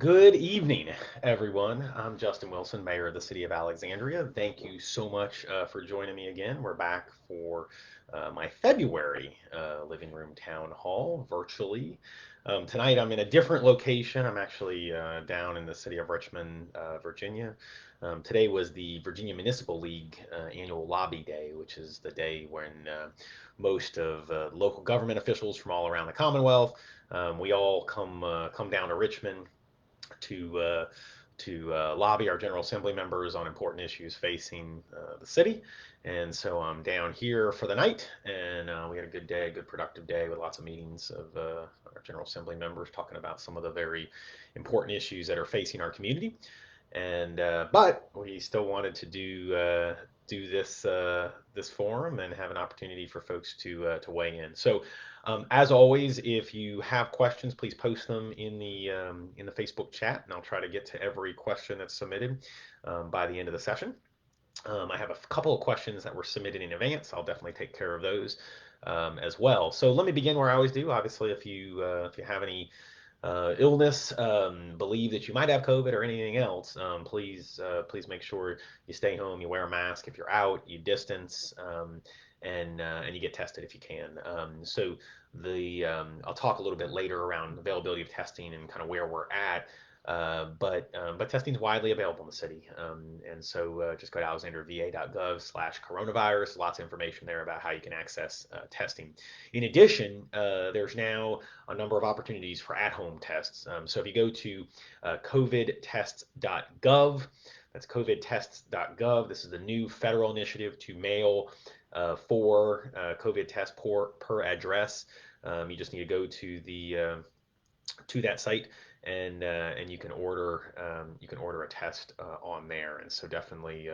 Good evening, everyone. I'm Justin Wilson, Mayor of the City of Alexandria. Thank you so much for joining me again. We're back for my February Living Room Town Hall virtually. Tonight I'm in a different location. I'm actually down in the city of Richmond, Virginia. Today was the Virginia Municipal League annual lobby day, which is the day when most of local government officials from all around the Commonwealth, we all come down to Richmond to lobby our General Assembly members on important issues facing the city. And so I'm down here for the night, and we had a good day, a good productive day with lots of meetings of our General Assembly members talking about some of the very important issues that are facing our community. And but we still wanted to do this forum and have an opportunity for folks to weigh in. So, as always, if you have questions, please post them in the Facebook chat, and I'll try to get to every question that's submitted by the end of the session. I have a couple of questions that were submitted in advance. I'll definitely take care of those as well. So let me begin where I always do. Obviously, if you have any illness, believe that you might have COVID or anything else, please make sure you stay home, you wear a mask. If you're out, you distance, and you get tested if you can. So I'll talk a little bit later around availability of testing and kind of where we're at. But testing is widely available in the city, and so just go to alexandriava.gov/coronavirus. Lots of information there about how you can access testing. In addition, there's now a number of opportunities for at-home tests. So if you go to covidtests.gov, that's covidtests.gov. This is the new federal initiative to mail 4 COVID tests per address. You just need to go to that site, and you can order a test on there. And so definitely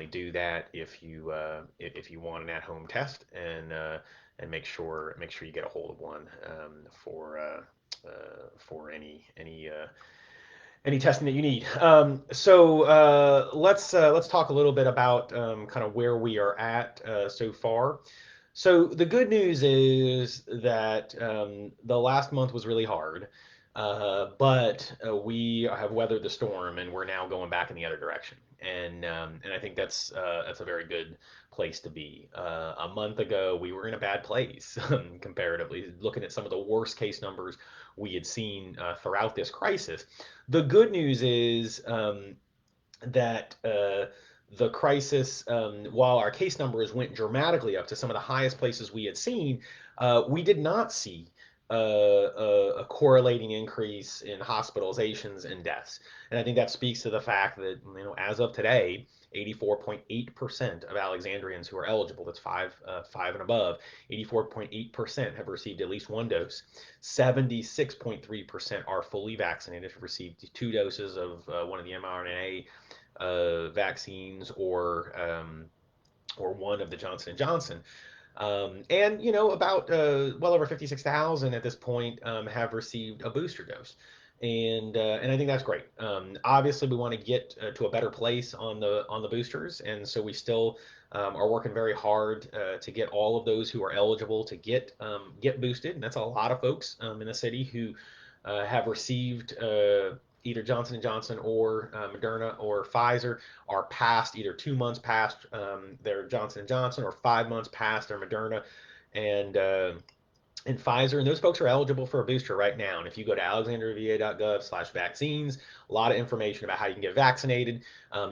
do that if you want an at-home test, and make sure you get a hold of one for any testing that you need. So let's talk a little bit about kind of where we are at so far. So the good news is that the last month was really hard, but we have weathered the storm, and we're now going back in the other direction. And I think that's a very good place to be. A month ago, we were in a bad place comparatively, looking at some of the worst case numbers we had seen throughout this crisis. The good news is that the crisis, while our case numbers went dramatically up to some of the highest places we had seen, we did not see a correlating increase in hospitalizations and deaths. And I think that speaks to the fact that, as of today, 84.8% of Alexandrians who are eligible, that's five and above, 84.8% have received at least one dose. 76.3% are fully vaccinated, have received 2 doses of one of the mRNA vaccines, or one of the Johnson and Johnson. And about well over 56,000 at this point have received a booster dose, and I think that's great. Obviously, we want to get to a better place on the boosters, and so we still are working very hard to get all of those who are eligible to get boosted, and that's a lot of folks in the city who have received either Johnson and Johnson or Moderna or Pfizer, are past either 2 months past their Johnson and Johnson, or 5 months past their Moderna and Pfizer, and those folks are eligible for a booster right now. And if you go to alexandriava.gov/vaccines, a lot of information about how you can get vaccinated,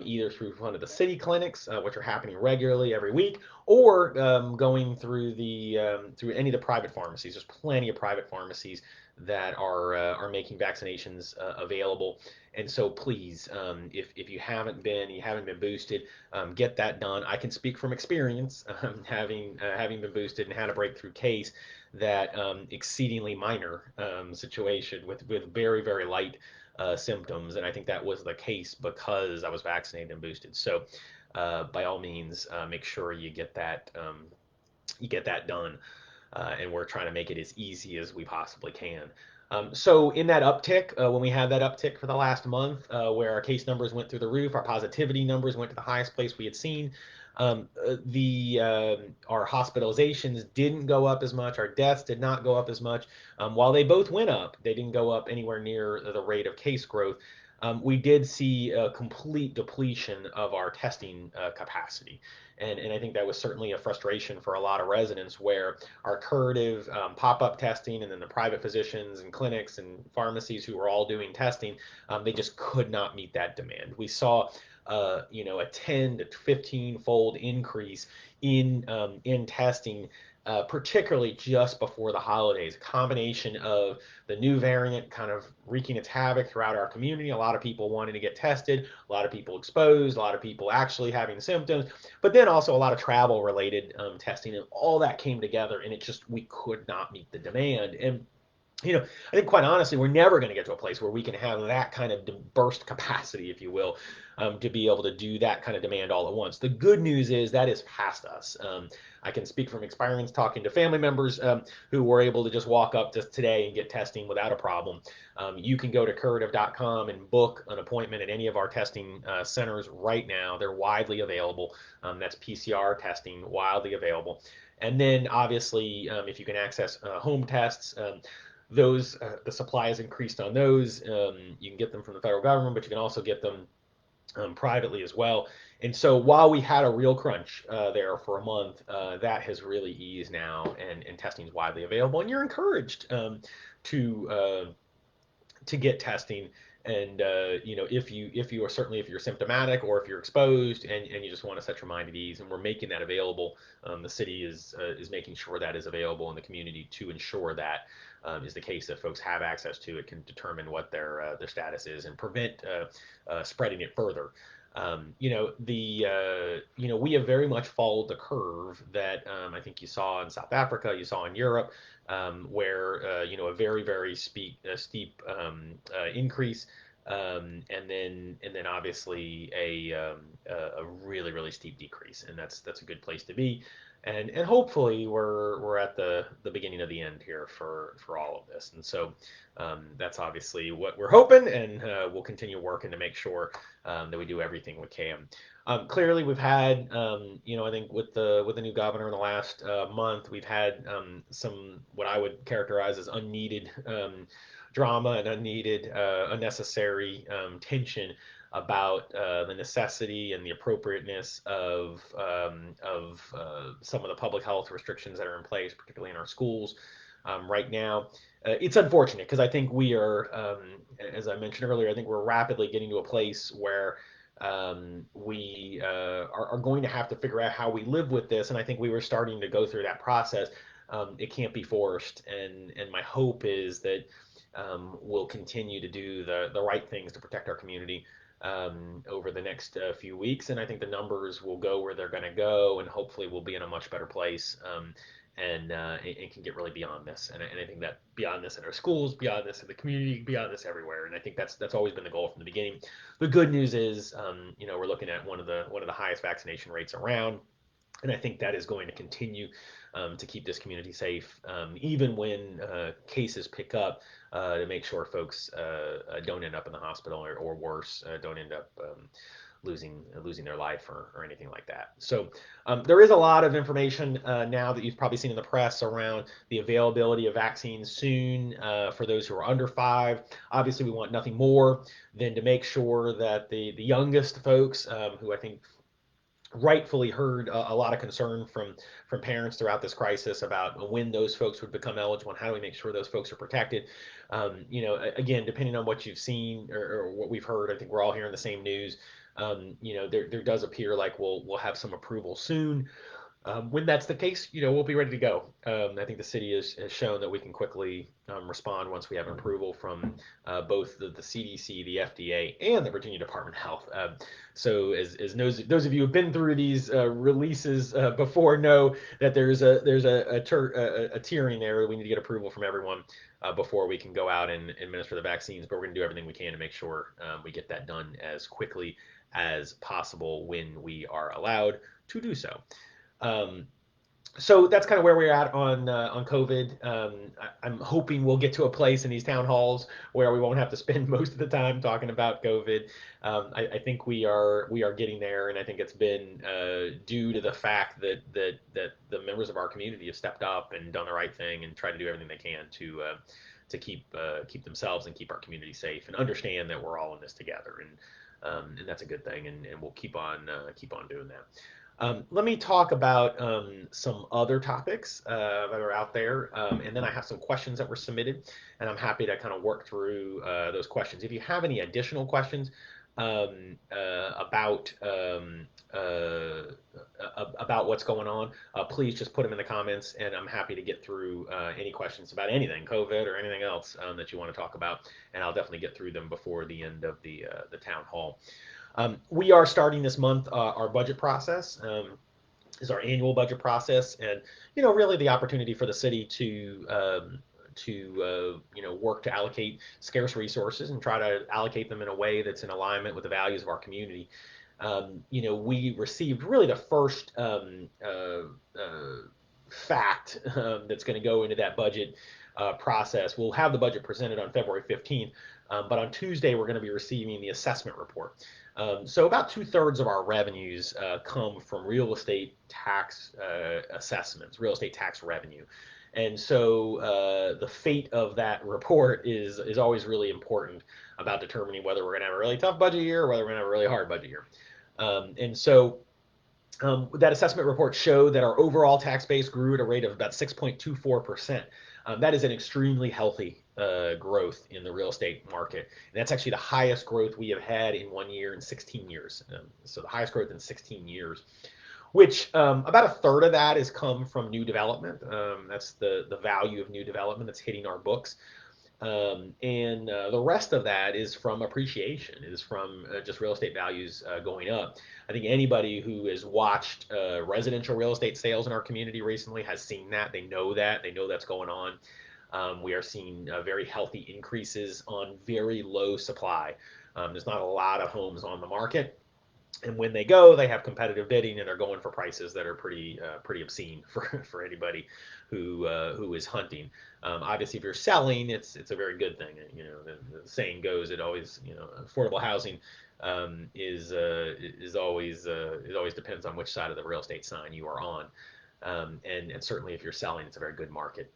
either through one of the city clinics, which are happening regularly every week, or going through any of the private pharmacies. There's plenty of private pharmacies that are making vaccinations available. And so please, if you haven't been boosted, get that done. I can speak from experience, having been boosted and had a breakthrough case, that exceedingly minor situation with very, very light symptoms, and I think that was the case because I was vaccinated and boosted. So by all means, make sure you get that done, and we're trying to make it as easy as we possibly can. So in that uptick, when we had that uptick for the last month, where our case numbers went through the roof, our positivity numbers went to the highest place we had seen, Our hospitalizations didn't go up as much. Our deaths did not go up as much. While they both went up, they didn't go up anywhere near the rate of case growth. We did see a complete depletion of our testing capacity. And I think that was certainly a frustration for a lot of residents where our curative pop-up testing and then the private physicians and clinics and pharmacies who were all doing testing, they just could not meet that demand. We saw a 10 to 15 fold increase in testing, particularly just before the holidays. A combination of the new variant kind of wreaking its havoc throughout our community, a lot of people wanting to get tested, a lot of people exposed, a lot of people actually having symptoms, but then also a lot of travel related testing, and all that came together, and it just we could not meet the demand. And I think quite honestly, we're never going to get to a place where we can have that kind of burst capacity, if you will, to be able to do that kind of demand all at once. The good news is that is past us. I can speak from experience talking to family members who were able to just walk up just today and get testing without a problem. You can go to curative.com and book an appointment at any of our testing centers right now. They're widely available. That's PCR testing, widely available. And then obviously, if you can access home tests, those the supply has increased on those. You can get them from the federal government, but you can also get them privately as well. And so while we had a real crunch there for a month, that has really eased now, and testing is widely available. And you're encouraged to uh, to get testing. And if you are certainly if you're symptomatic or if you're exposed and you just want to set your mind at ease, and we're making that available. The city is making sure that is available in the community to ensure that is the case, that folks have access to it, can determine what their status is, and prevent spreading it further. We have very much followed the curve that I think you saw in South Africa, you saw in Europe, where a very very steep increase, and then obviously a really really steep decrease, and that's a good place to be. And hopefully we're at the beginning of the end here for all of this. And so that's obviously what we're hoping, and we'll continue working to make sure that we do everything we can. Clearly, we've had, I think with the new governor in the last month, we've had some what I would characterize as unneeded drama and unnecessary tension about the necessity and the appropriateness of some of the public health restrictions that are in place, particularly in our schools right now. It's unfortunate because I think we are, as I mentioned earlier, I think we're rapidly getting to a place where we are going to have to figure out how we live with this, and I think we were starting to go through that process. It can't be forced, and my hope is that we'll continue to do the right things to protect our community over the next few weeks, and I think the numbers will go where they're going to go, and hopefully we'll be in a much better place. And it can get really beyond this, and I think that beyond this in our schools, beyond this in the community, beyond this everywhere, and I think that's always been the goal from the beginning. The good news is, we're looking at one of the highest vaccination rates around, and I think that is going to continue to keep this community safe, even when cases pick up, to make sure folks don't end up in the hospital, or worse, don't end up losing their life, or anything like that. So there is a lot of information now that you've probably seen in the press around the availability of vaccines soon for those who are under 5. Obviously, we want nothing more than to make sure that the youngest folks, who I think rightfully heard a lot of concern from parents throughout this crisis about when those folks would become eligible and how do we make sure those folks are protected. Again, depending on what you've seen, or what we've heard, I think we're all hearing the same news. There does appear like we'll have some approval soon. When that's the case, we'll be ready to go. I think the city has shown that we can quickly respond once we have approval from both the CDC, the FDA, and the Virginia Department of Health. So as those of you who've been through these releases before know that there's a tiering there. We need to get approval from everyone before we can go out and administer the vaccines. But we're going to do everything we can to make sure we get that done as quickly as possible when we are allowed to do so. Um, So that's kind of where we're at on COVID. I'm hoping we'll get to a place in these town halls where we won't have to spend most of the time talking about COVID. I think we are getting there, and I think it's been due to the fact that the members of our community have stepped up and done the right thing and tried to do everything they can to keep themselves and keep our community safe and understand that we're all in this together, and that's a good thing, and we'll keep on doing that. Let me talk about some other topics that are out there, and then I have some questions that were submitted, and I'm happy to kind of work through those questions. If you have any additional questions about what's going on, please just put them in the comments, and I'm happy to get through any questions about anything, COVID or anything else that you want to talk about, and I'll definitely get through them before the end of the town hall. We are starting this month our budget process. Is our annual budget process, and really the opportunity for the city to work to allocate scarce resources and try to allocate them in a way that's in alignment with the values of our community. We received really the first fact that's going to go into that budget process. We'll have the budget presented on February 15th, but on Tuesday we're going to be receiving the assessment report. So about 2/3 of our revenues come from real estate tax assessments, real estate tax revenue. And so the fate of that report is always really important about determining whether we're going to have a really tough budget year or whether we're going to have a really hard budget year. That assessment report showed that our overall tax base grew at a rate of about 6.24%. That is an extremely healthy growth in the real estate market. And that's actually the highest growth we have had in 1 year in 16 years. So the highest growth in 16 years, which about 1/3 of that has come from new development. That's the value of new development that's hitting our books. And the rest of that is from appreciation, is from just real estate values going up. I think anybody who has watched residential real estate sales in our community recently has seen that. They know that. They know that's going on. We are seeing very healthy increases on very low supply. There's not a lot of homes on the market. And when they go, they have competitive bidding, and they're going for prices that are pretty obscene for anybody who is hunting. Obviously, if you're selling, it's a very good thing. The saying goes, it always affordable housing is always it always depends on which side of the real estate sign you are on. And certainly, if you're selling, it's a very good market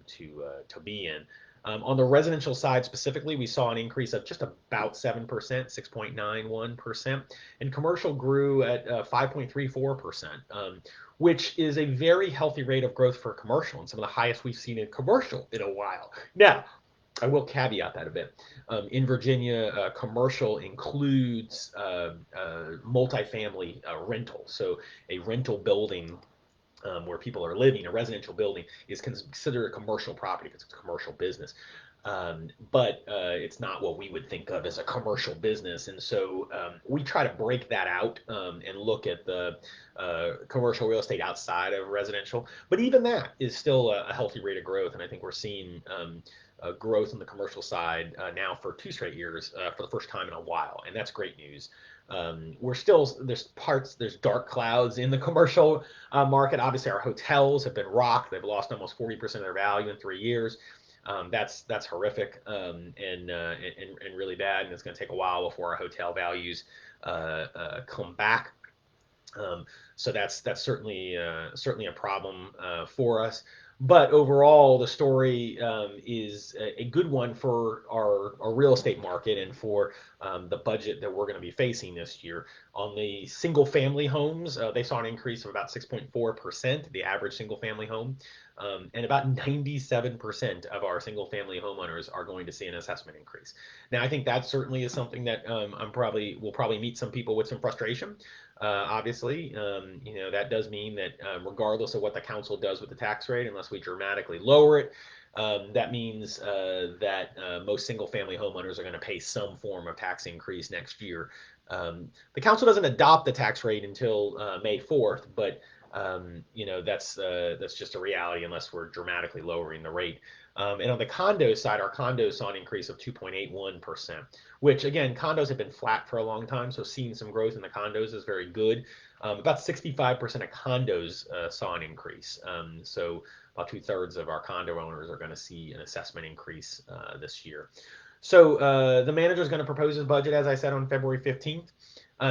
to be in. On the residential side specifically, we saw an increase of just about 7%, 6.91%, and commercial grew at 5.34%, which is a very healthy rate of growth for commercial and some of the highest we've seen in commercial in a while. Now, I will caveat that a bit. In Virginia, commercial includes multifamily rental. So a rental building where people are living, a residential building, is considered a commercial property because it's a commercial business. But it's not what we would think of as a commercial business. And so we try to break that out and look at the commercial real estate outside of residential. But even that is still a healthy rate of growth. And I think we're seeing growth on the commercial side now for 2 straight years for the first time in a while. And that's great news. There's dark clouds in the commercial market. Obviously, our hotels have been rocked. They've lost almost 40% of their value in 3 years. That's horrific and really bad, and it's going to take a while before our hotel values come back. So that's certainly a problem for us. But overall, the story is a good one for our real estate market and for the budget that we're going to be facing this year. On the single family homes, they saw an increase of about 6.4%, the average single family home. And about 97% of our single family homeowners are going to see an assessment increase. Now, I think that certainly is something that will probably meet some people with some frustration. Obviously, that does mean that regardless of what the council does with the tax rate, unless we dramatically lower it, that means that most single-family homeowners are going to pay some form of tax increase next year. The council doesn't adopt the tax rate until May 4th, but that's just a reality unless we're dramatically lowering the rate. And on the condo side, our condos saw an increase of 2.81%, which again, condos have been flat for a long time, so seeing some growth in the condos is very good. About 65% of condos saw an increase. So about 2/3 of our condo owners are going to see an assessment increase this year. So the manager is going to propose his budget, as I said, on February 15th.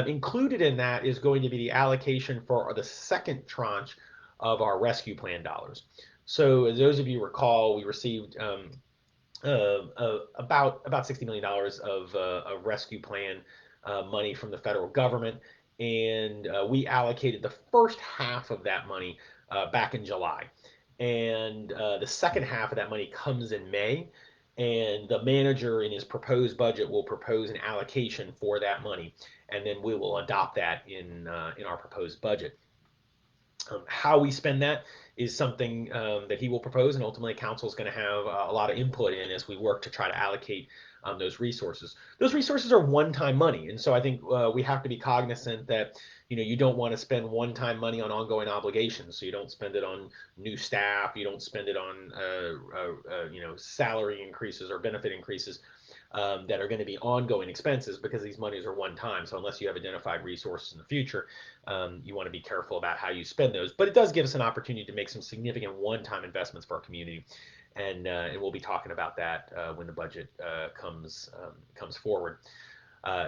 Included in that is going to be the allocation for the second tranche of our rescue plan dollars. So as those of you recall, we received about $60 million of a rescue plan money from the federal government, and we allocated the first half of that money back in July, and the second half of that money comes in May. And the manager in his proposed budget will propose an allocation for that money, and then we will adopt that in our proposed budget. How we spend that is something that he will propose, and ultimately council is going to have a lot of input in as we work to try to allocate those resources. Those resources are one-time money, and so I think we have to be cognizant that you don't want to spend one-time money on ongoing obligations. So you don't spend it on new staff, you don't spend it on salary increases or benefit increases that are going to be ongoing expenses, because these monies are one time. So unless you have identified resources in the future, you want to be careful about how you spend those. But it does give us an opportunity to make some significant one-time investments for our community, and we'll be talking about that when the budget comes forward.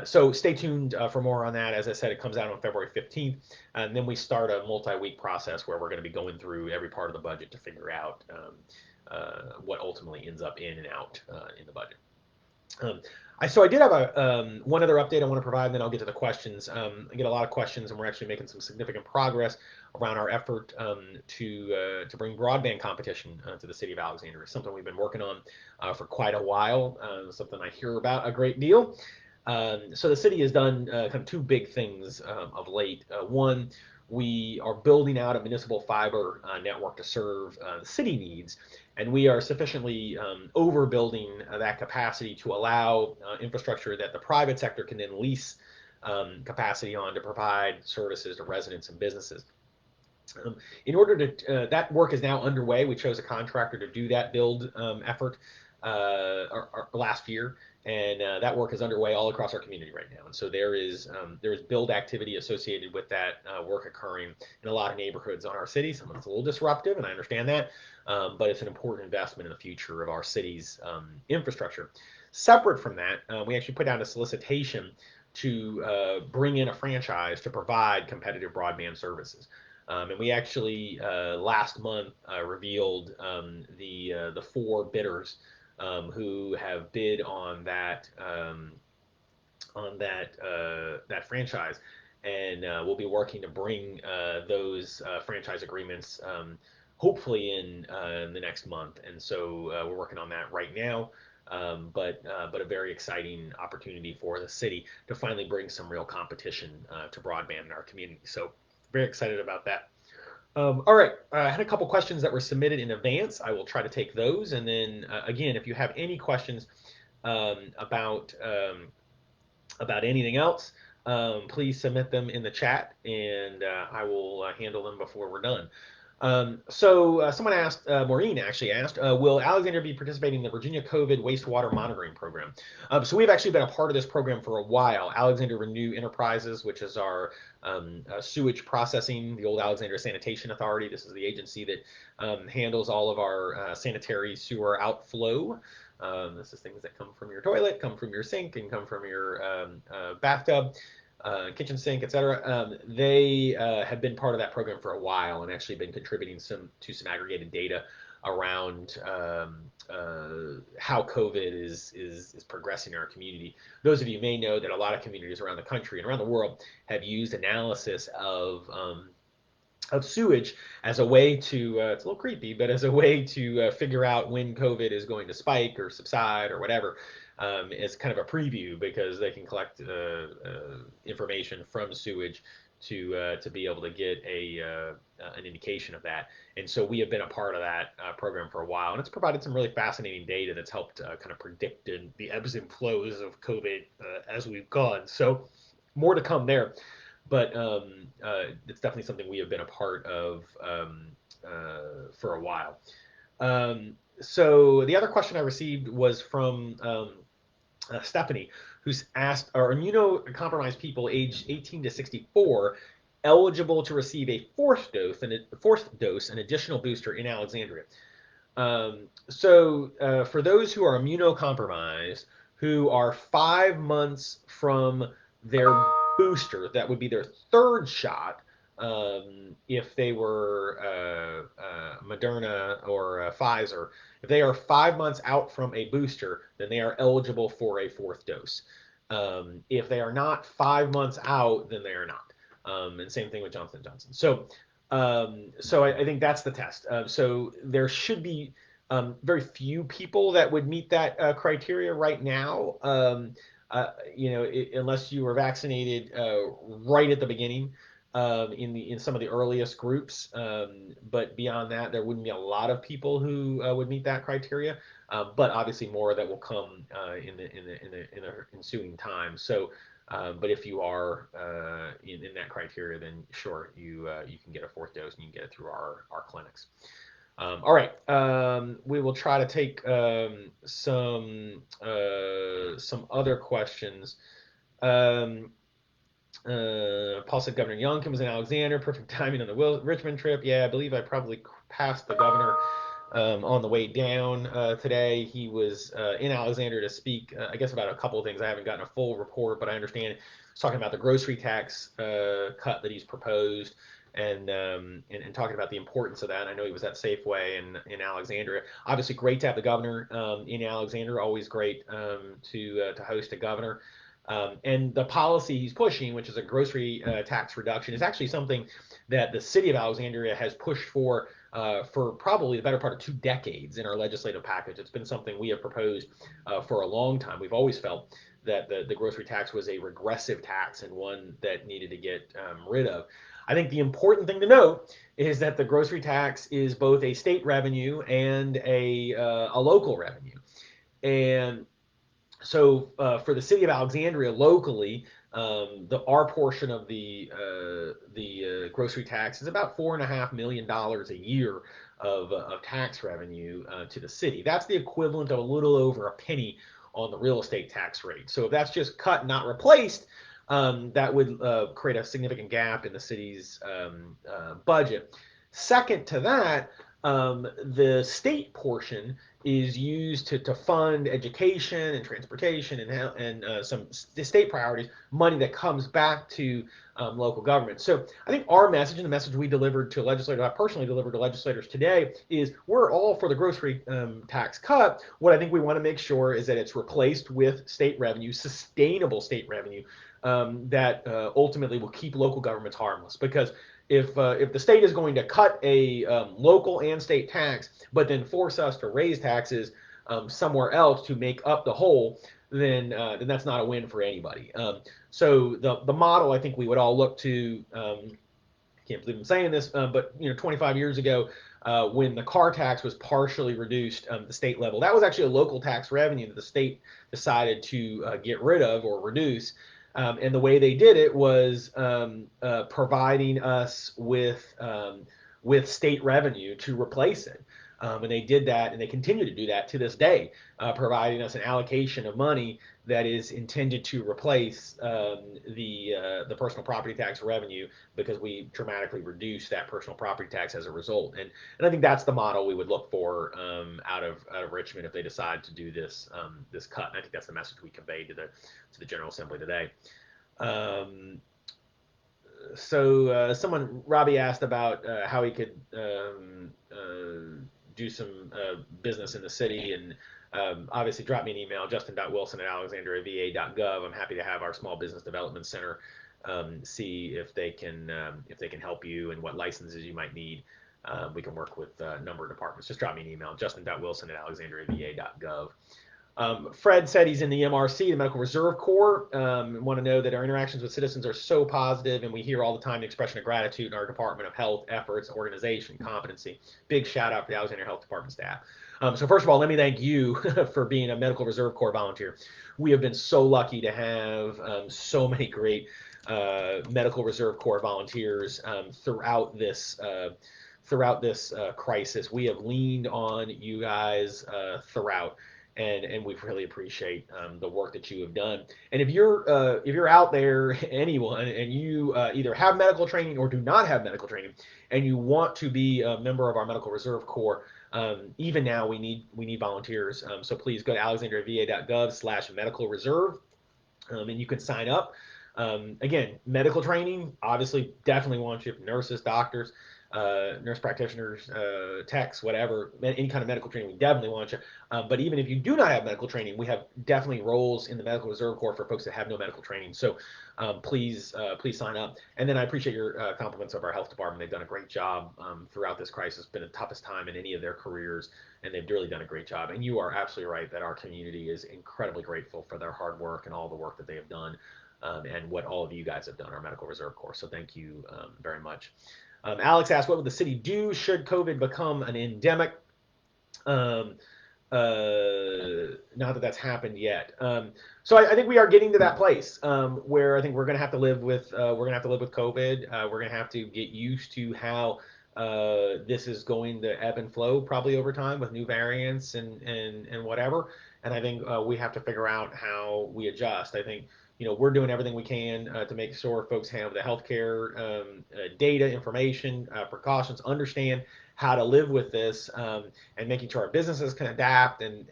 So stay tuned for more on that. As I said, it comes out on February 15th, and then we start a multi-week process where we're going to be going through every part of the budget to figure out what ultimately ends up in and out in the budget. So I did have one other update I want to provide, and then I'll get to the questions. I get a lot of questions, and we're actually making some significant progress around our effort to bring broadband competition to the city of Alexandria. It's something we've been working on for quite a while, something I hear about a great deal. So the city has done kind of two big things of late. One, we are building out a municipal fiber network to serve the city needs, and we are sufficiently overbuilding that capacity to allow infrastructure that the private sector can then lease capacity on to provide services to residents and businesses. In order to, that work is now underway. We chose a contractor to do that build effort last year, and that work is underway all across our community right now. And so there is build activity associated with that work occurring in a lot of neighborhoods on our city. Some of it's a little disruptive, and I understand that, but it's an important investment in the future of our city's infrastructure. Separate from that, we actually put out a solicitation to bring in a franchise to provide competitive broadband services. And we actually last month revealed the four bidders who have bid on that franchise, and we'll be working to bring those franchise agreements hopefully in the next month. And so we're working on that right now. But a very exciting opportunity for the city to finally bring some real competition to broadband in our community. So very excited about that. All right, I had a couple questions that were submitted in advance. I will try to take those, and then again, if you have any questions about anything else, please submit them in the chat, and I will handle them before we're done. So someone asked, Maureen actually asked, will Alexandria be participating in the Virginia COVID wastewater monitoring program? So we've actually been a part of this program for a while. Alexandria Renew Enterprises, which is our sewage processing, the old Alexandria Sanitation Authority. This is the agency that handles all of our sanitary sewer outflow. This is things that come from your toilet, come from your sink, and come from your bathtub. Kitchen sink, etc. They have been part of that program for a while and actually been contributing to some aggregated data around how COVID is progressing in our community. Those of you may know that a lot of communities around the country and around the world have used analysis of sewage as a way to, it's a little creepy, but as a way to figure out when COVID is going to spike or subside or whatever. As kind of a preview, because they can collect information from sewage to be able to get an indication of that. And so we have been a part of that program for a while, and it's provided some really fascinating data that's helped kind of predict the ebbs and flows of COVID as we've gone. So more to come there, but it's definitely something we have been a part of for a while. So the other question I received was from Stephanie, who's asked, are immunocompromised people aged 18 to 64 eligible to receive a fourth dose, an additional booster in Alexandria. For those who are immunocompromised, who are 5 months from their booster, that would be their third shot. If they were Moderna or Pfizer, if they are 5 months out from a booster, then they are eligible for a fourth dose. If they are not 5 months out, then they are not. And same thing with Johnson & Johnson. So I think that's the test. So there should be very few people that would meet that criteria right now. Unless you were vaccinated right at the beginning in some of the earliest groups. But beyond that, there wouldn't be a lot of people who would meet that criteria. But obviously more that will come in the ensuing time. But if you are in that criteria, then sure, you can get a fourth dose and you can get it through our clinics. All right, we will try to take some other questions. Paul said Governor Youngkin was in Alexander. Perfect timing on the Richmond trip. Yeah, I believe I probably passed the governor on the way down today. He was in Alexander to speak, I guess, about a couple of things. I haven't gotten a full report, but I understand he's talking about the grocery tax cut that he's proposed. And talking about the importance of that. I know he was at Safeway in Alexandria. Obviously, great to have the governor in Alexandria. Always great to host a governor. And the policy he's pushing, which is a grocery tax reduction, is actually something that the city of Alexandria has pushed for probably the better part of 2 decades in our legislative package. It's been something we have proposed for a long time. We've always felt that the grocery tax was a regressive tax and one that needed to get rid of. I think the important thing to note is that the grocery tax is both a state revenue and a local revenue. And so for the city of Alexandria locally, our portion of the grocery tax is about $4.5 million a year of tax revenue to the city. That's the equivalent of a little over a penny on the real estate tax rate. So if that's just cut, not replaced, that would create a significant gap in the city's budget. Second to that, the state portion is used to fund education and transportation and some state priorities, money that comes back to local government. So I think our message and the message we delivered to legislators, I personally delivered to legislators today, is we're all for the grocery tax cut. What I think we want to make sure is that it's replaced with state revenue, sustainable state revenue, that ultimately will keep local governments harmless. Because if the state is going to cut a local and state tax, but then force us to raise taxes somewhere else to make up the hole, then that's not a win for anybody. So the model I think we would all look to. Can't believe I'm saying this, but 25 years ago, when the car tax was partially reduced at the state level, that was actually a local tax revenue that the state decided to get rid of or reduce. And the way they did it was providing us with state revenue to replace it. And they did that, and they continue to do that to this day, providing us an allocation of money that is intended to replace the personal property tax revenue, because we dramatically reduced that personal property tax as a result. And I think that's the model we would look for out of Richmond if they decide to do this cut. And I think that's the message we conveyed to the General Assembly today. Robbie asked about how he could do some business in the city, and obviously drop me an email, justin.wilson@alexandriava.gov. I'm happy to have our Small Business Development Center see if they can help you and what licenses you might need. We can work with a number of departments. Just drop me an email, justin.wilson@alexandriava.gov. Fred said he's in the MRC, the Medical Reserve Corps. Want to know that our interactions with citizens are so positive, and we hear all the time the expression of gratitude in our Department of Health efforts, organization, competency. Big shout out to the Alexandria Health Department staff. So first of all, let me thank you for being a Medical Reserve Corps volunteer. We have been so lucky to have so many great Medical Reserve Corps volunteers throughout this crisis. We have leaned on you guys throughout. and we really appreciate the work that you have done. And if you're out there, anyone, and you either have medical training or do not have medical training, and you want to be a member of our Medical Reserve Corps, even now we need volunteers. So please go to alexandriava.gov/medical reserve, and you can sign up. Again, medical training, obviously, definitely want you, nurses, doctors, nurse practitioners, techs, whatever, any kind of medical training, we definitely want you. But even if you do not have medical training, we have definitely roles in the Medical Reserve Corps for folks that have no medical training. So please sign up. And then I appreciate your compliments of our health department. They've done a great job throughout this crisis. It's been the toughest time in any of their careers, and they've really done a great job. And you are absolutely right that our community is incredibly grateful for their hard work and all the work that they have done, and what all of you guys have done, our Medical Reserve Corps. So thank you very much. Alex asked, what would the city do should COVID become an endemic? Um, Not that that's happened yet. So I think we are getting to that place where I think we're going to have to live with COVID. We're going to have to get used to how this is going to ebb and flow probably over time with new variants and whatever. And I think we have to figure out how we adjust. I think we're doing everything we can to make sure folks have the healthcare data, information, precautions, understand how to live with this, and making sure our businesses can adapt and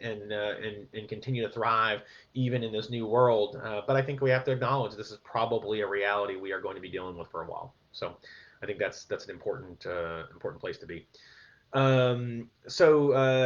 continue to thrive even in this new world. But I think we have to acknowledge this is probably a reality we are going to be dealing with for a while. So I think that's an important place to be.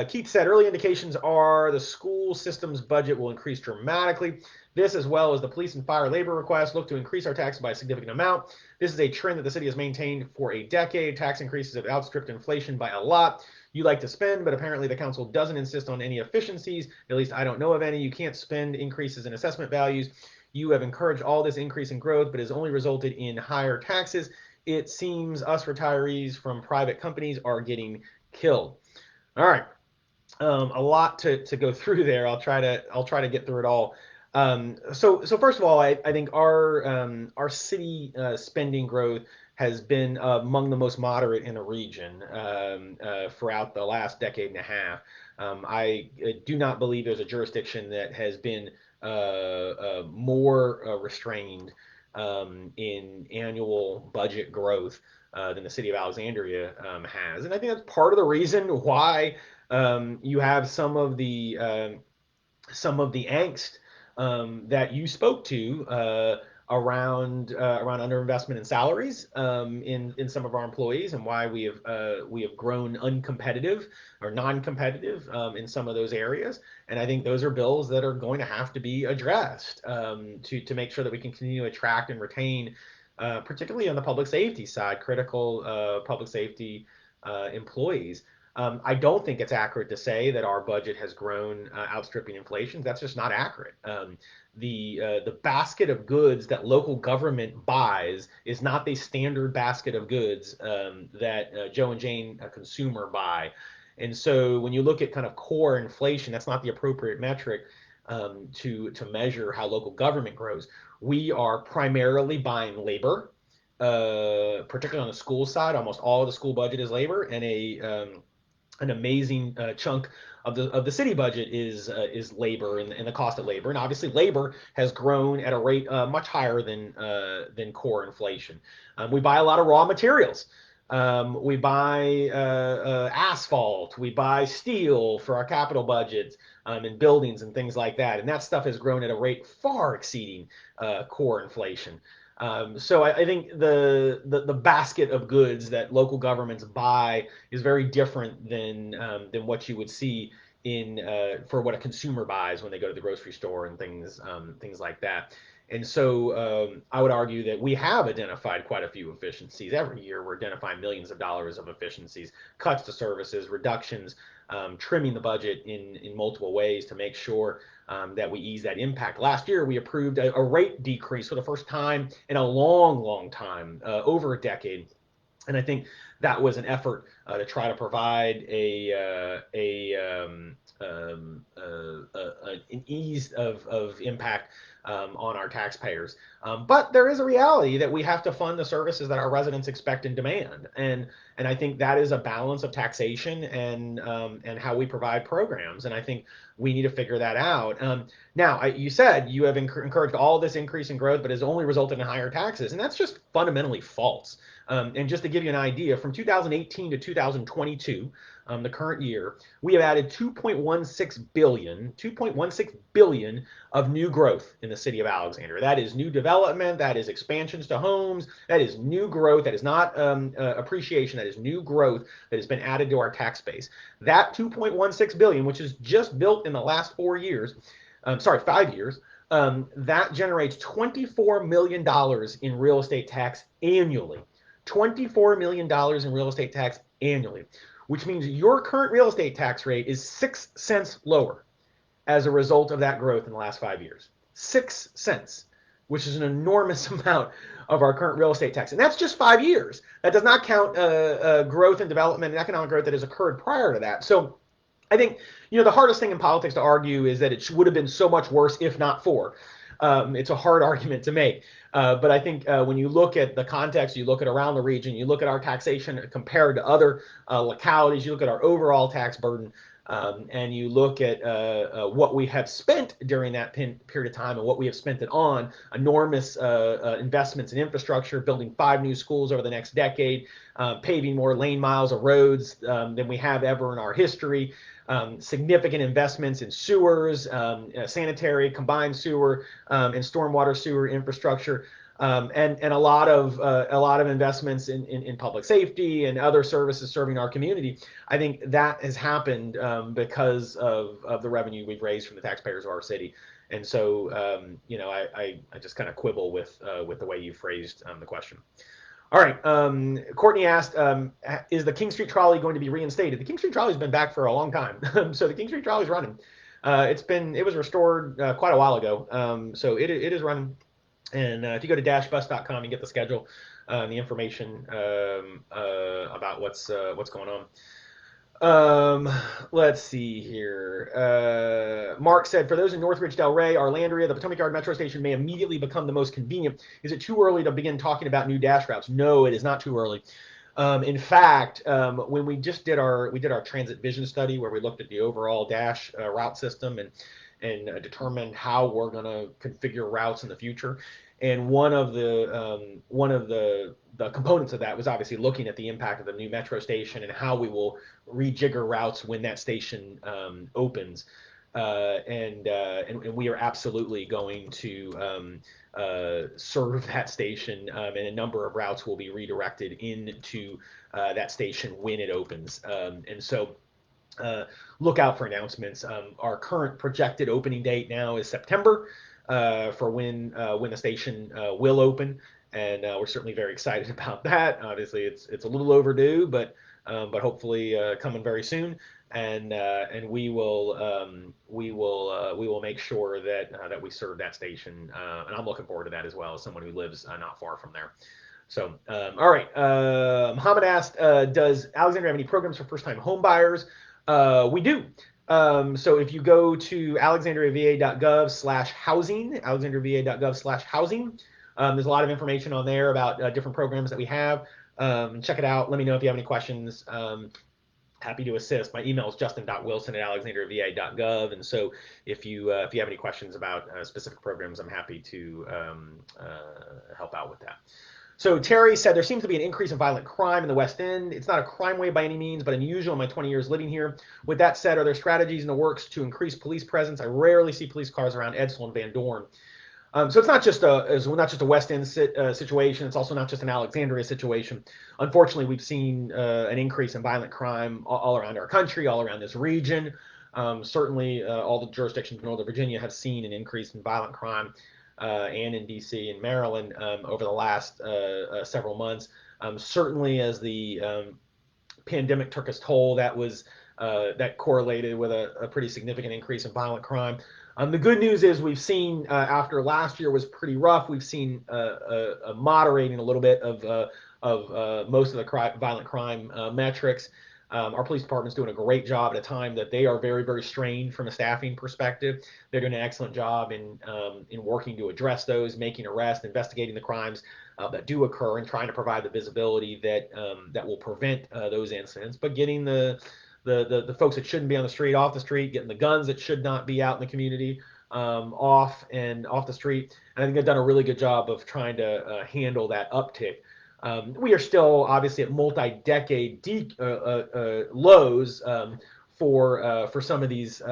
Keith said early indications are the school system's budget will increase dramatically. This, as well as the police and fire labor requests, look to increase our taxes by a significant amount. This is a trend that the city has maintained for a decade. Tax increases have outstripped inflation by a lot. You like to spend, but apparently the council doesn't insist on any efficiencies. At least I don't know of any. You can't spend increases in assessment values. You have encouraged all this increase in growth, but has only resulted in higher taxes. It seems us retirees from private companies are getting killed. All right, a lot to go through there. I'll try to get through it all. So first of all, I think our city spending growth has been among the most moderate in the region throughout the last decade and a half. I do not believe there's a jurisdiction that has been more restrained in annual budget growth than the city of Alexandria has, and I think that's part of the reason why you have some of the angst that you spoke to around underinvestment in salaries in some of our employees, and why we have grown uncompetitive or non-competitive in some of those areas. And I think those are bills that are going to have to be addressed to make sure that we can continue to attract and retain, particularly on the public safety side, critical public safety employees. I don't think it's accurate to say that our budget has grown outstripping inflation. That's just not accurate. The basket of goods that local government buys is not the standard basket of goods that Joe and Jane, a consumer, buy. And so when you look at kind of core inflation, that's not the appropriate metric to measure how local government grows. We are primarily buying labor, particularly on the school side. Almost all of the school budget is labor, and an amazing chunk of the city budget is labor and the cost of labor. And obviously, labor has grown at a rate much higher than core inflation. We buy a lot of raw materials. We buy asphalt. We buy steel for our capital budgets and buildings and things like that. And that stuff has grown at a rate far exceeding core inflation. So I think the basket of goods that local governments buy is very different than what you would see for what a consumer buys when they go to the grocery store and things like that. And so I would argue that we have identified quite a few efficiencies. Every year we're identifying millions of dollars of efficiencies, cuts to services, reductions, trimming the budget in multiple ways to make sure that we ease that impact. Last year, we approved a rate decrease for the first time in a long, long time, over a decade. And I think that was an effort to try to provide an an ease of impact on our taxpayers. But there is a reality that we have to fund the services that our residents expect and demand, and I think that is a balance of taxation and how we provide programs. And I think we need to figure that out. Now, you said you have encouraged all this increase in growth, but has only resulted in higher taxes, and that's just fundamentally false. And just to give you an idea, from 2018 to 2022, the current year, we have added 2.16 billion of new growth in the city of Alexandria. That is new development, that is expansions to homes, that is new growth, that is not appreciation, that is new growth that has been added to our tax base. That 2.16 billion, which is just built in the last 5 years, that generates $24 million in real estate tax annually. $24 million in real estate tax annually, which means your current real estate tax rate is 6 cents lower as a result of that growth in the last 5 years. 6 cents, which is an enormous amount of our current real estate tax. And that's just 5 years. That does not count growth and development and economic growth that has occurred prior to that. So I think, the hardest thing in politics to argue is that it would have been so much worse if not for. It's a hard argument to make. But I think when you look at the context, you look at around the region, you look at our taxation compared to other localities, you look at our overall tax burden, and you look at what we have spent during that period of time and what we have spent it on, enormous investments in infrastructure, building 5 new schools over the next decade, paving more lane miles of roads than we have ever in our history, significant investments in sewers, sanitary, combined sewer, and stormwater sewer infrastructure. And a lot of investments in public safety and other services serving our community. I think that has happened because of the revenue we've raised from the taxpayers of our city. And so, I just kind of quibble with the way you phrased the question. All right. Courtney asked, is the King Street Trolley going to be reinstated? The King Street Trolley's been back for a long time. So the King Street Trolley's running. It was restored quite a while ago. So it is running. And if you go to dashbus.com, you get the schedule, the information about what's going on. Let's see here. Mark said, for those in Northridge, Delray, Arlandria, the Potomac Yard Metro Station may immediately become the most convenient. Is it too early to begin talking about new dash routes? No, it is not too early. In fact, when we did our transit vision study where we looked at the overall dash route system and determined how we're going to configure routes in the future. And one of the components of that was obviously looking at the impact of the new metro station and how we will rejigger routes when that station opens. And we are absolutely going to serve that station, and a number of routes will be redirected into that station when it opens. And so look out for announcements. Our current projected opening date now is September for when the station will open, and we're certainly very excited about that. Obviously, it's a little overdue, but hopefully coming very soon. And we will make sure that we serve that station, and I'm looking forward to that as well as someone who lives not far from there. So, all right. Muhammad asked, does Alexandria have any programs for first-time home buyers? We do. So if you go to alexandriava.gov/housing, alexandriava.gov/housing, there's a lot of information on there about different programs that we have. Check it out. Let me know if you have any questions. Happy to assist. My email is justin.wilson@alexandriava.gov. And so if you have any questions about specific programs, I'm happy to help out with that. So Terry said, there seems to be an increase in violent crime in the West End. It's not a crime wave by any means, but unusual in my 20 years living here. With that said, are there strategies in the works to increase police presence? I rarely see police cars around Edsel and Van Dorn. So it's not just a West End situation. It's also not just an Alexandria situation. Unfortunately, we've seen an increase in violent crime all around our country, all around this region. Certainly, all the jurisdictions in Northern Virginia have seen an increase in violent crime. And in DC and Maryland over the last several months. Certainly, as the pandemic took its toll, that correlated with a pretty significant increase in violent crime. The good news is we've seen, after last year was pretty rough, we've seen a moderating a little bit of most of the violent crime metrics. Our police department's doing a great job at a time that they are very, very strained from a staffing perspective. They're doing an excellent job in working to address those, making arrests, investigating the crimes that do occur, and trying to provide the visibility that will prevent those incidents. But getting the folks that shouldn't be on the street off the street, getting the guns that should not be out in the community off the street. And I think they've done a really good job of trying to handle that uptick. We are still obviously at multi-decade lows for some of these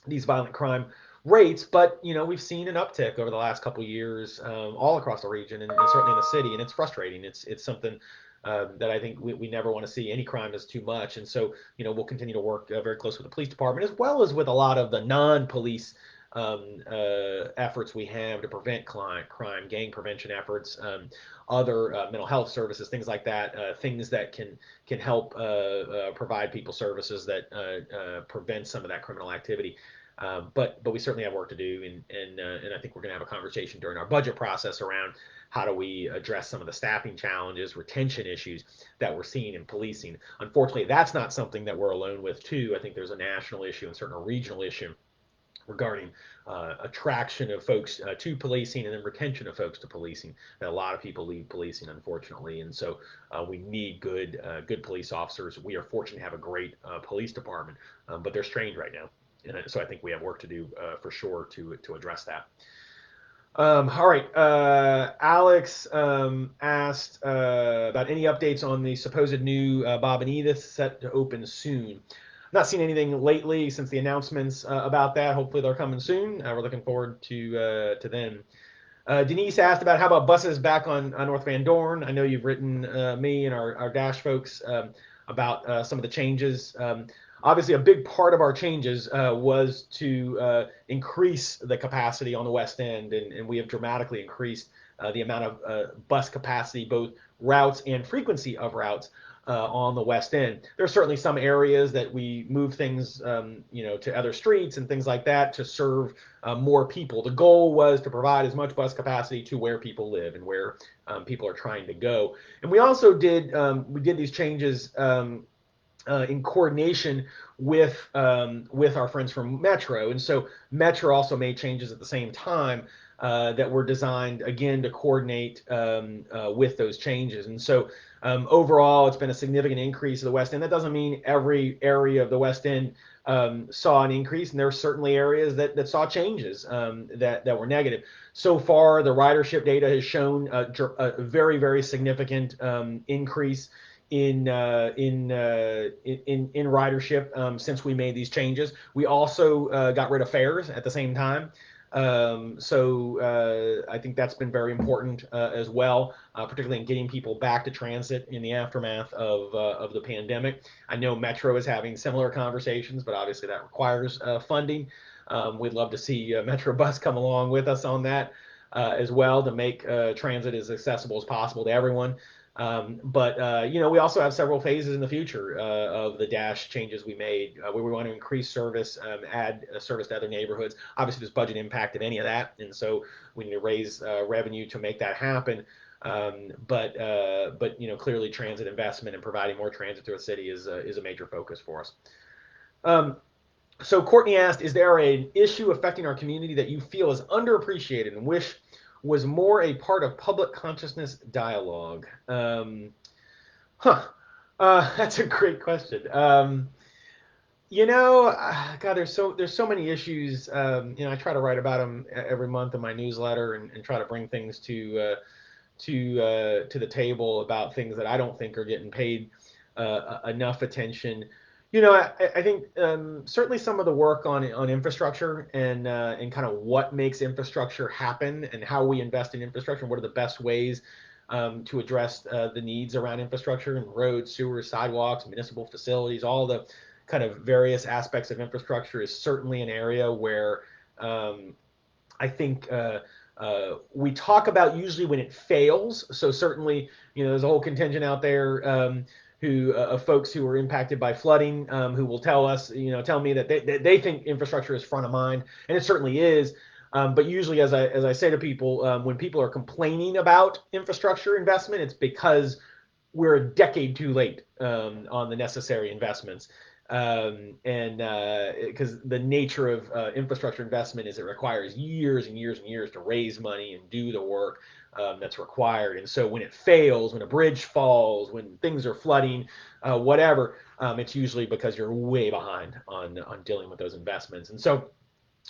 violent crime rates, but we've seen an uptick over the last couple of years all across the region and certainly in the city, and it's frustrating. It's something that I think we never want to see. Any crime is too much, and so we'll continue to work very close with the police department as well as with a lot of the non-police efforts we have to prevent crime, gang prevention efforts, other mental health services, things like that, things that can help provide people services that prevent some of that criminal activity. But we certainly have work to do, and I think we're going to have a conversation during our budget process around how do we address some of the staffing challenges, retention issues that we're seeing in policing. Unfortunately, that's not something that we're alone with, too. I think there's a national issue and certainly a regional issue regarding attraction of folks to policing and then retention of folks to policing. And a lot of people leave policing, unfortunately, and so we need good police officers. We are fortunate to have a great police department, but they're strained right now. And so I think we have work to do for sure to address that. All right. Alex asked about any updates on the supposed new Bob and Edith set to open soon. Not seen anything lately since the announcements about that. Hopefully they're coming soon. We're looking forward to them. Denise asked about how about buses back on North Van Dorn. I know you've written me and our Dash folks about some of the changes. Obviously, a big part of our changes was to increase the capacity on the West End, and we have dramatically increased the amount of bus capacity, both routes and frequency of routes on the West End. There are certainly some areas that we move things, to other streets and things like that to serve more people. The goal was to provide as much bus capacity to where people live and where people are trying to go. And we also did these changes in coordination with our friends from Metro, and so Metro also made changes at the same time that were designed again to coordinate with those changes. And so overall, it's been a significant increase of the West End. That doesn't mean every area of the West End saw an increase, and there are certainly areas that saw changes that were negative. So far, the ridership data has shown a very, very significant increase in ridership since we made these changes. We also got rid of fares at the same time. So I think that's been very important as well, particularly in getting people back to transit in the aftermath of the pandemic. I know Metro is having similar conversations, but obviously that requires funding. We'd love to see Metro Bus come along with us on that as well to make transit as accessible as possible to everyone. But we also have several phases in the future of the Dash changes we made where we want to increase service, add service to other neighborhoods. Obviously, there's budget impact of any of that, and so we need to raise revenue to make that happen. But clearly, transit investment and providing more transit to a city is a major focus for us. So Courtney asked, is there an issue affecting our community that you feel is underappreciated and wish was more a part of public consciousness dialogue? That's a great question. God, there's so many issues. I try to write about them every month in my newsletter and try to bring things to the table about things that I don't think are getting paid enough attention. I think certainly some of the work on infrastructure and kind of what makes infrastructure happen and how we invest in infrastructure and what are the best ways to address the needs around infrastructure and roads, sewers, sidewalks, municipal facilities, all the kind of various aspects of infrastructure is certainly an area where I think we talk about usually when it fails. So certainly, there's a whole contingent out there of folks who were impacted by flooding, who will tell me that they think infrastructure is front of mind, and it certainly is. But usually, as I say to people, when people are complaining about infrastructure investment, it's because we're a decade too late on the necessary investments. And because the nature of infrastructure investment is it requires years and years and years to raise money and do the work that's required. And so when it fails, when a bridge falls, when things are flooding, whatever, it's usually because you're way behind on dealing with those investments. And so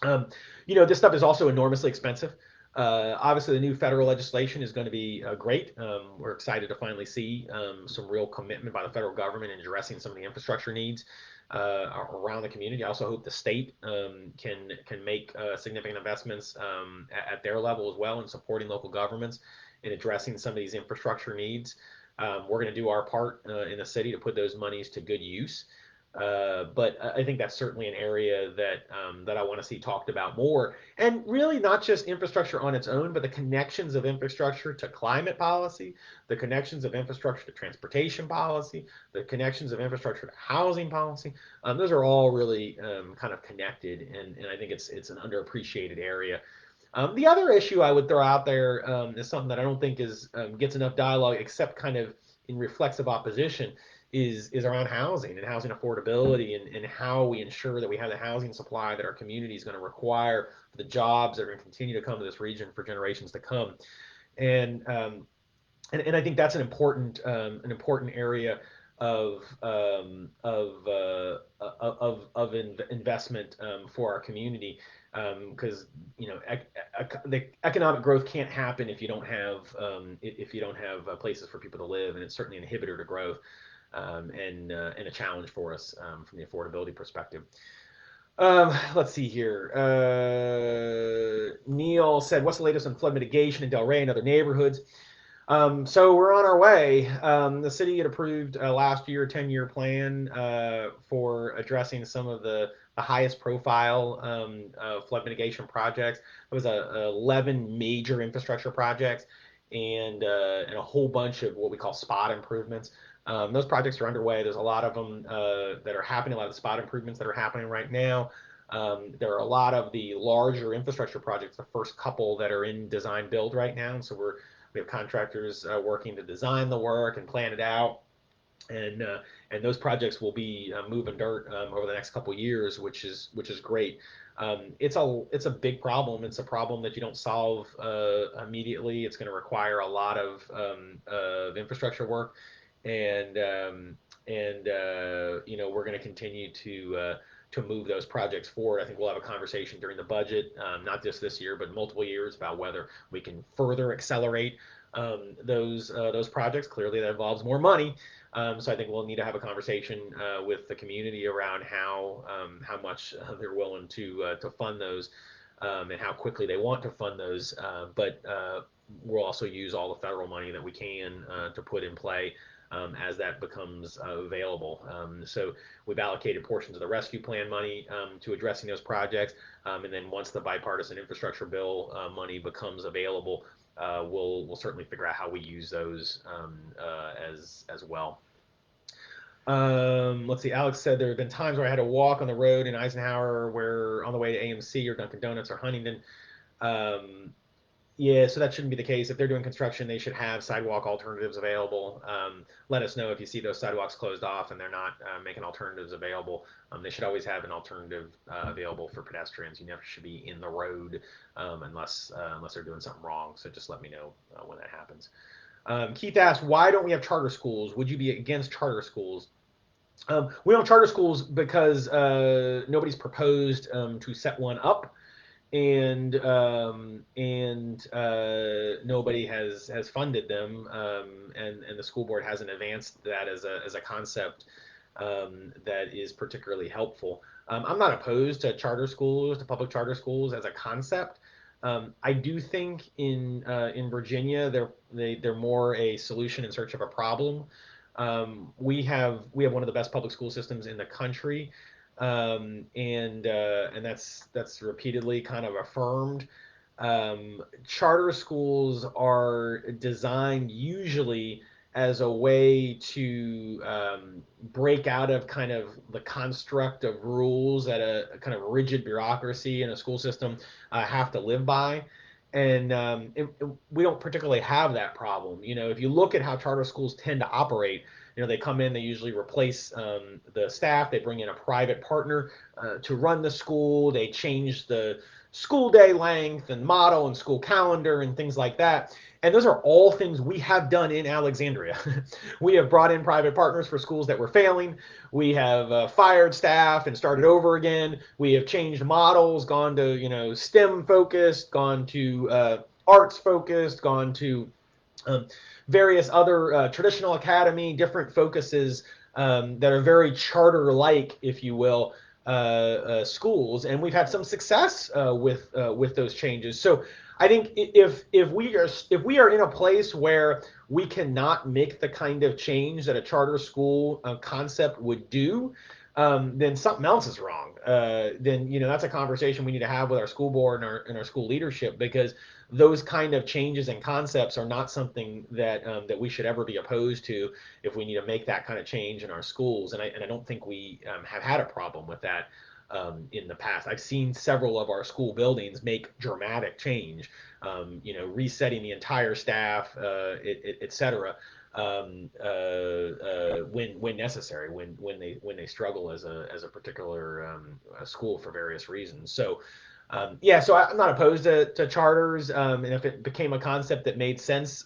um, this stuff is also enormously expensive. Obviously, the new federal legislation is going to be great. We're excited to finally see some real commitment by the federal government in addressing some of the infrastructure needs around the community. I also hope the state can make significant investments at their level as well in supporting local governments in addressing some of these infrastructure needs. We're going to do our part in the city to put those monies to good use. But I think that's certainly an area that I want to see talked about more, and really not just infrastructure on its own, but the connections of infrastructure to climate policy, the connections of infrastructure to transportation policy, the connections of infrastructure to housing policy. Those are all really kind of connected, and I think it's an underappreciated area. The other issue I would throw out there is something that I don't think gets enough dialogue, except kind of in reflexive opposition, is around housing and housing affordability and how we ensure that we have the housing supply that our community is going to require for the jobs that are going to continue to come to this region for generations to come. And and I think that's an important area of investment for our community because the economic growth can't happen if you don't have places for people to live, and it's certainly an inhibitor to growth and a challenge for us from the affordability perspective. Let's see here. Neil said, "What's the latest on flood mitigation in Delray and other neighborhoods?" So we're on our way. The city had approved last year a 10-year plan for addressing some of the highest profile flood mitigation projects. It was 11 major infrastructure projects and a whole bunch of what we call spot improvements. Those projects are underway. There's a lot of them that are happening, a lot of the spot improvements that are happening right now. There are a lot of the larger infrastructure projects, the first couple that are in design build right now. And so we have contractors working to design the work and plan it out. And those projects will be moving dirt over the next couple of years, which is great. It's a big problem. It's a problem that you don't solve immediately. It's going to require a lot of infrastructure work, and we're going to continue to move those projects forward. I think we'll have a conversation during the budget, not just this year, but multiple years, about whether we can further accelerate those projects. Clearly, that involves more money. So I think we'll need to have a conversation with the community around how much they're willing to fund those and how quickly they want to fund those. But we'll also use all the federal money that we can to put in play as that becomes available. So we've allocated portions of the rescue plan money to addressing those projects, and then once the bipartisan infrastructure bill money becomes available, we'll certainly figure out how we use those as well. Let's see. Alex said there have been times where I had to walk on the road in Eisenhower, where on the way to AMC or Dunkin' Donuts or Huntington. Yeah, so that shouldn't be the case. If they're doing construction, they should have sidewalk alternatives available. Let us know if you see those sidewalks closed off and they're not making alternatives available. They should always have an alternative available for pedestrians. You never should be in the road unless they're doing something wrong. So just let me know when that happens. Keith asked, why don't we have charter schools? Would you be against charter schools? We don't have charter schools because nobody's proposed to set one up, and nobody has funded them, and the school board hasn't advanced that as a concept that is particularly helpful. I'm not opposed to public charter schools as a concept. I do think in Virginia they're more a solution in search of a problem. We have one of the best public school systems in the country, and that's repeatedly kind of affirmed. Charter schools are designed usually as a way to break out of kind of the construct of rules that a kind of rigid bureaucracy in a school system have to live by. we don't particularly have that problem. If you look at how charter schools tend to operate, they come in, they usually replace the staff, they bring in a private partner to run the school, they change the school day length and model and school calendar and things like that. And those are all things we have done in Alexandria. We have brought in private partners for schools that were failing. We have fired staff and started over again. We have changed models, gone to STEM focused, gone to arts focused, gone to um, various other traditional academy, different focuses that are very charter like, if you will, schools, and we've had some success with those changes. So I think if we are in a place where we cannot make the kind of change that a charter school concept would do, then something else is wrong. Then that's a conversation we need to have with our school board and our school leadership, because those kind of changes and concepts are not something that we should ever be opposed to if we need to make that kind of change in our schools. And I don't think we have had a problem with that in the past. I've seen several of our school buildings make dramatic change, resetting the entire staff, et cetera, when necessary, when they struggle as a particular school for various reasons. So yeah, so I'm not opposed to charters, and if it became a concept that made sense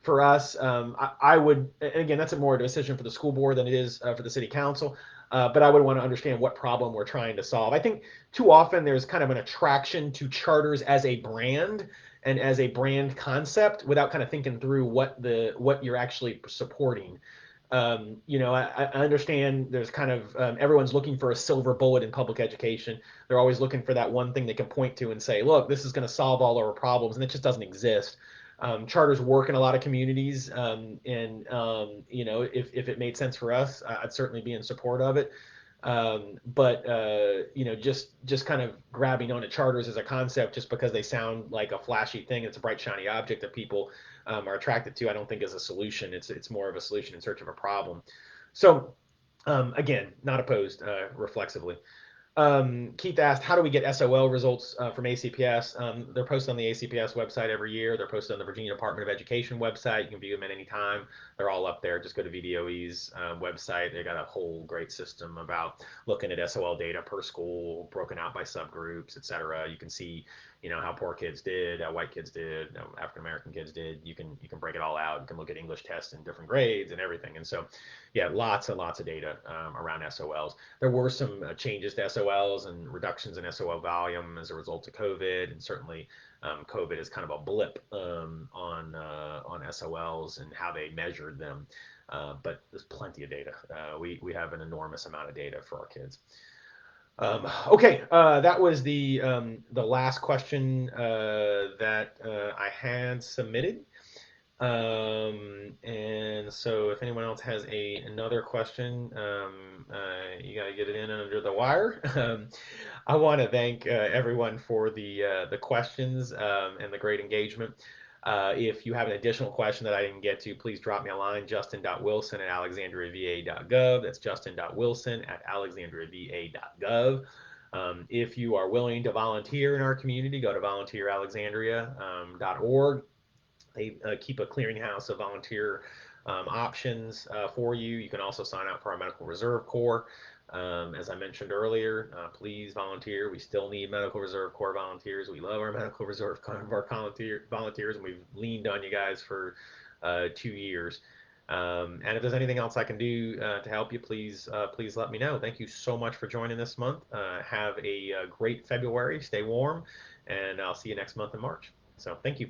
for us, I would. And again, that's a more decision for the school board than it is for the city council. But I would want to understand what problem we're trying to solve. I think too often there's kind of an attraction to charters as a brand and as a brand concept without kind of thinking through what you're actually supporting. I understand there's kind of everyone's looking for a silver bullet in public education. They're always looking for that one thing they can point to and say, look, this is going to solve all our problems, and it just doesn't exist. Charters work in a lot of communities, and if it made sense for us, I'd certainly be in support of it. But just kind of grabbing onto charters as a concept just because they sound like a flashy thing, it's a bright shiny object that people are attracted to, I don't think is a solution. It's more of a solution in search of a problem. So again, not opposed reflexively. Keith asked, how do we get SOL results from ACPS? They're posted on the ACPS website every year. They're posted on the Virginia Department of Education website. You can view them at any time. They're all up there. Just go to VDOE's website. They got a whole great system about looking at SOL data per school, broken out by subgroups, et cetera. You can see, how poor kids did, how white kids did, how African American kids did. You can break it all out. You can look at English tests in different grades and everything. And so, yeah, lots and lots of data around SOLs. There were some changes to SOLs and reductions in SOL volume as a result of COVID, and certainly COVID is kind of a blip on SOLs and how they measured them. But there's plenty of data. We have an enormous amount of data for our kids. Okay, that was the last question that I had submitted. And so if anyone else has another question, you got to get it in under the wire. I want to thank everyone for the questions and the great engagement. If you have an additional question that I didn't get to, please drop me a line, justin.wilson@alexandriava.gov. That's justin.wilson@alexandriava.gov. If you are willing to volunteer in our community, go to volunteeralexandria.org. They keep a clearinghouse of volunteer options for you. You can also sign up for our Medical Reserve Corps. As I mentioned earlier, please volunteer. We still need Medical Reserve Corps volunteers. We love our Medical Reserve Corps volunteers, and we've leaned on you guys for 2 years. And if there's anything else I can do to help you, please let me know. Thank you so much for joining this month. Have a great February. Stay warm, and I'll see you next month in March. So thank you.